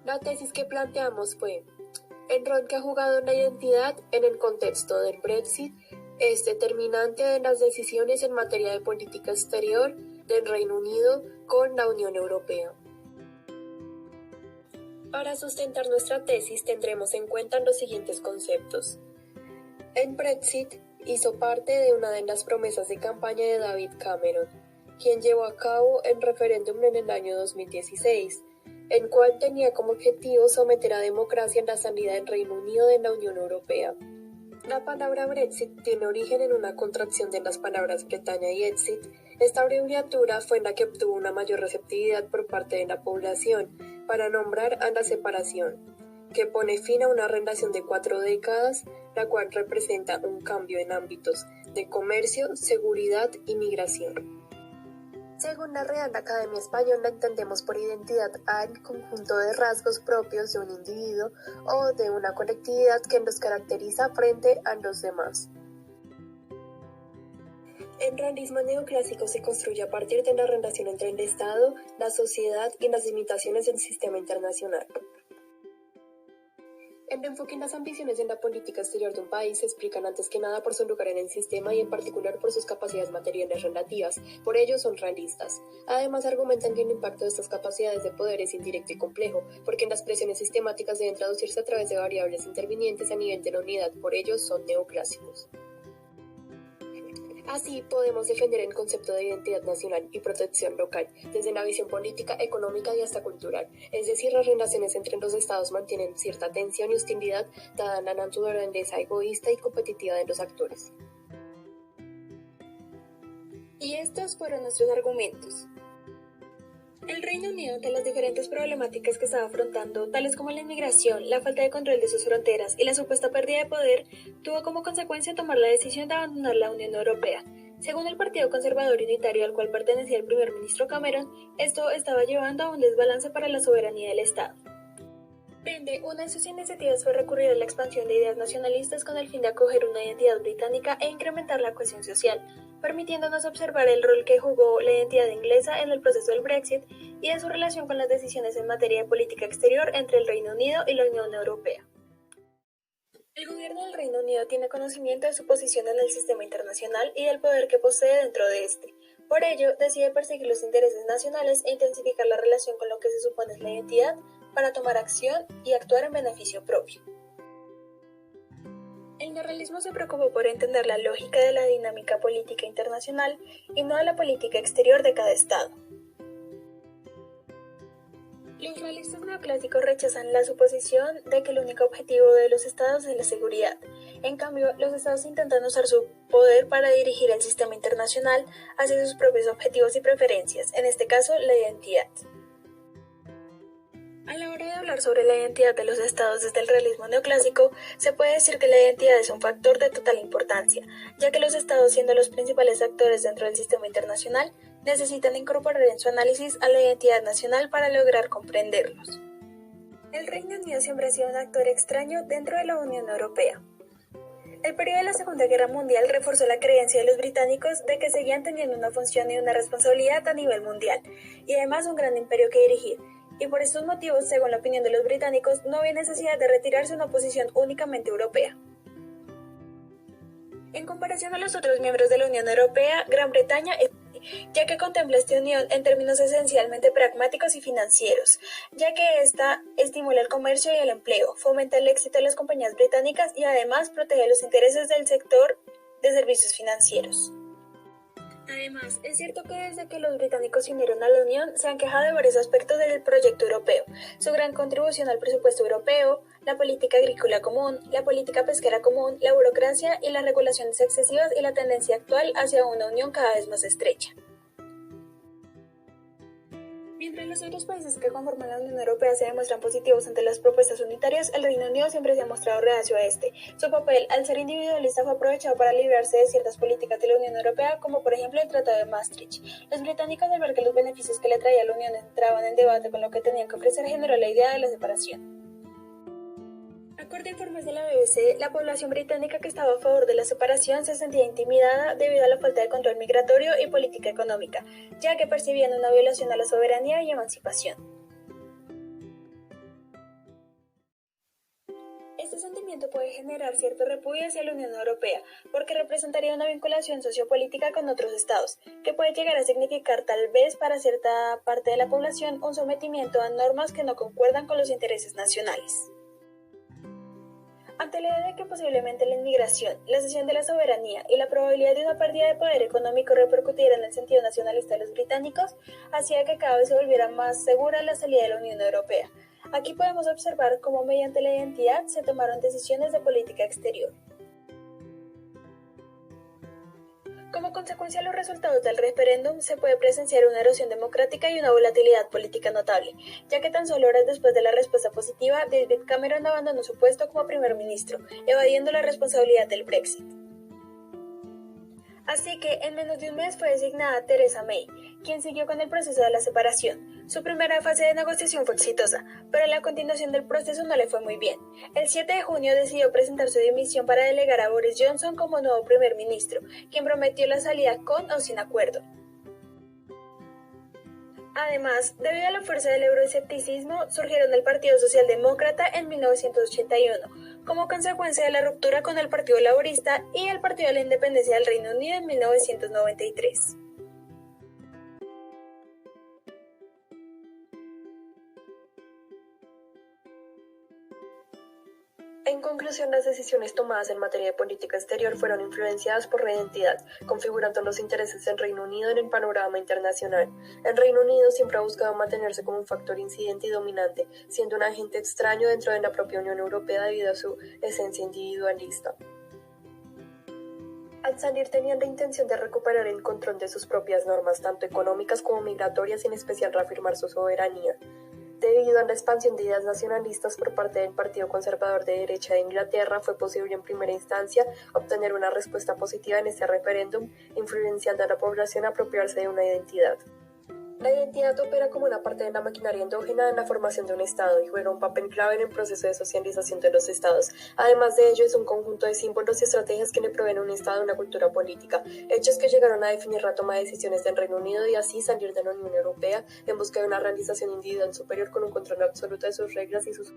La tesis que planteamos fue: el rol que ha jugado la identidad en el contexto del Brexit es determinante en las decisiones en materia de política exterior del Reino Unido con la Unión Europea. Para sustentar nuestra tesis tendremos en cuenta los siguientes conceptos. El Brexit hizo parte de una de las promesas de campaña de David Cameron, quien llevó a cabo el referéndum en el año 2016, el cual tenía como objetivo someter a democracia en la salida del Reino Unido de la Unión Europea. La palabra Brexit tiene origen en una contracción de las palabras Bretaña y Exit. Esta abreviatura fue la que obtuvo una mayor receptividad por parte de la población para nombrar a la separación, que pone fin a una relación de 4 décadas, la cual representa un cambio en ámbitos de comercio, seguridad y migración. Según la Real Academia Española, entendemos por identidad al conjunto de rasgos propios de un individuo o de una colectividad que los caracteriza frente a los demás. El realismo neoclásico se construye a partir de la relación entre el Estado, la sociedad y las limitaciones del sistema internacional. El enfoque y las ambiciones en la política exterior de un país se explican antes que nada por su lugar en el sistema y en particular por sus capacidades materiales relativas, por ello son realistas. Además argumentan que el impacto de estas capacidades de poder es indirecto y complejo, porque las presiones sistemáticas deben traducirse a través de variables intervinientes a nivel de la unidad, por ello son neoclásicos. Así podemos defender el concepto de identidad nacional y protección local, desde la visión política, económica y hasta cultural, es decir, las relaciones entre los estados mantienen cierta tensión y hostilidad dada la naturaleza egoísta y competitiva de los actores. Y estos fueron nuestros argumentos. El Reino Unido, ante las diferentes problemáticas que estaba afrontando, tales como la inmigración, la falta de control de sus fronteras y la supuesta pérdida de poder, tuvo como consecuencia tomar la decisión de abandonar la Unión Europea. Según el Partido Conservador Unitario al cual pertenecía el primer ministro Cameron, esto estaba llevando a un desbalance para la soberanía del Estado. Por ende, una de sus iniciativas fue recurrir a la expansión de ideas nacionalistas con el fin de acoger una identidad británica e incrementar la cohesión social, permitiéndonos observar el rol que jugó la identidad inglesa en el proceso del Brexit y de su relación con las decisiones en materia de política exterior entre el Reino Unido y la Unión Europea. El gobierno del Reino Unido tiene conocimiento de su posición en el sistema internacional y del poder que posee dentro de este. Por ello, decide perseguir los intereses nacionales e intensificar la relación con lo que se supone es la identidad para tomar acción y actuar en beneficio propio. El neorrealismo se preocupó por entender la lógica de la dinámica política internacional y no de la política exterior de cada estado. Los realistas neoclásicos rechazan la suposición de que el único objetivo de los estados es la seguridad. En cambio, los estados intentan usar su poder para dirigir el sistema internacional hacia sus propios objetivos y preferencias, en este caso, la identidad. A la hora de hablar sobre la identidad de los estados desde el realismo neoclásico, se puede decir que la identidad es un factor de total importancia, ya que los estados, siendo los principales actores dentro del sistema internacional, necesitan incorporar en su análisis a la identidad nacional para lograr comprenderlos. El Reino Unido siempre ha sido un actor extraño dentro de la Unión Europea. El periodo de la Segunda Guerra Mundial reforzó la creencia de los británicos de que seguían teniendo una función y una responsabilidad a nivel mundial, y además un gran imperio que dirigir. Y por estos motivos, según la opinión de los británicos, no había necesidad de retirarse a una posición únicamente europea. En comparación a los otros miembros de la Unión Europea, Gran Bretaña es ya que contempla esta unión en términos esencialmente pragmáticos y financieros, ya que ésta estimula el comercio y el empleo, fomenta el éxito de las compañías británicas y además protege los intereses del sector de servicios financieros. Además, es cierto que desde que los británicos se unieron a la Unión se han quejado de varios aspectos del proyecto europeo, su gran contribución al presupuesto europeo, la política agrícola común, la política pesquera común, la burocracia y las regulaciones excesivas y la tendencia actual hacia una unión cada vez más estrecha. Mientras los otros países que conforman la Unión Europea se demuestran positivos ante las propuestas unitarias, el Reino Unido siempre se ha mostrado reacio a este. Su papel, al ser individualista, fue aprovechado para librarse de ciertas políticas de la Unión Europea, como por ejemplo el Tratado de Maastricht. Los británicos, al ver que los beneficios que le traía la Unión entraban en debate con lo que tenían que ofrecer, generó la idea de la separación. Acorde a informes de la BBC, la población británica que estaba a favor de la separación se sentía intimidada debido a la falta de control migratorio y política económica, ya que percibían una violación a la soberanía y emancipación. Este sentimiento puede generar cierto repudio hacia la Unión Europea, porque representaría una vinculación sociopolítica con otros estados, que puede llegar a significar tal vez para cierta parte de la población un sometimiento a normas que no concuerdan con los intereses nacionales. Ante la idea de que posiblemente la inmigración, la cesión de la soberanía y la probabilidad de una pérdida de poder económico repercutiera en el sentido nacionalista de los británicos, hacía que cada vez se volviera más segura la salida de la Unión Europea. Aquí podemos observar cómo mediante la identidad se tomaron decisiones de política exterior. Como consecuencia de los resultados del referéndum, se puede presenciar una erosión democrática y una volatilidad política notable, ya que tan solo horas después de la respuesta positiva, David Cameron abandonó su puesto como primer ministro, evadiendo la responsabilidad del Brexit. Así que en menos de un mes fue designada Theresa May, quien siguió con el proceso de la separación. Su primera fase de negociación fue exitosa, pero la continuación del proceso no le fue muy bien. El 7 de junio decidió presentar su dimisión para delegar a Boris Johnson como nuevo primer ministro, quien prometió la salida con o sin acuerdo. Además, debido a la fuerza del euroescepticismo, surgieron el Partido Socialdemócrata en 1981, como consecuencia de la ruptura con el Partido Laborista y el Partido de la Independencia del Reino Unido en 1993. En conclusión, las decisiones tomadas en materia de política exterior fueron influenciadas por la identidad, configurando los intereses del Reino Unido en el panorama internacional. El Reino Unido siempre ha buscado mantenerse como un factor incidente y dominante, siendo un agente extraño dentro de la propia Unión Europea debido a su esencia individualista. Al salir tenían la intención de recuperar el control de sus propias normas, tanto económicas como migratorias, y en especial reafirmar su soberanía. Debido a la expansión de ideas nacionalistas por parte del Partido Conservador de Derecha de Inglaterra, fue posible en primera instancia obtener una respuesta positiva en este referéndum, influenciando a la población a apropiarse de una identidad. La identidad opera como una parte de la maquinaria endógena en la formación de un Estado y juega un papel clave en el proceso de socialización de los Estados. Además de ello, es un conjunto de símbolos y estrategias que le proveen a un Estado una cultura política, hechos que llegaron a definir la toma de decisiones del Reino Unido y así salir de la Unión Europea en busca de una realización individual superior con un control absoluto de sus reglas y sus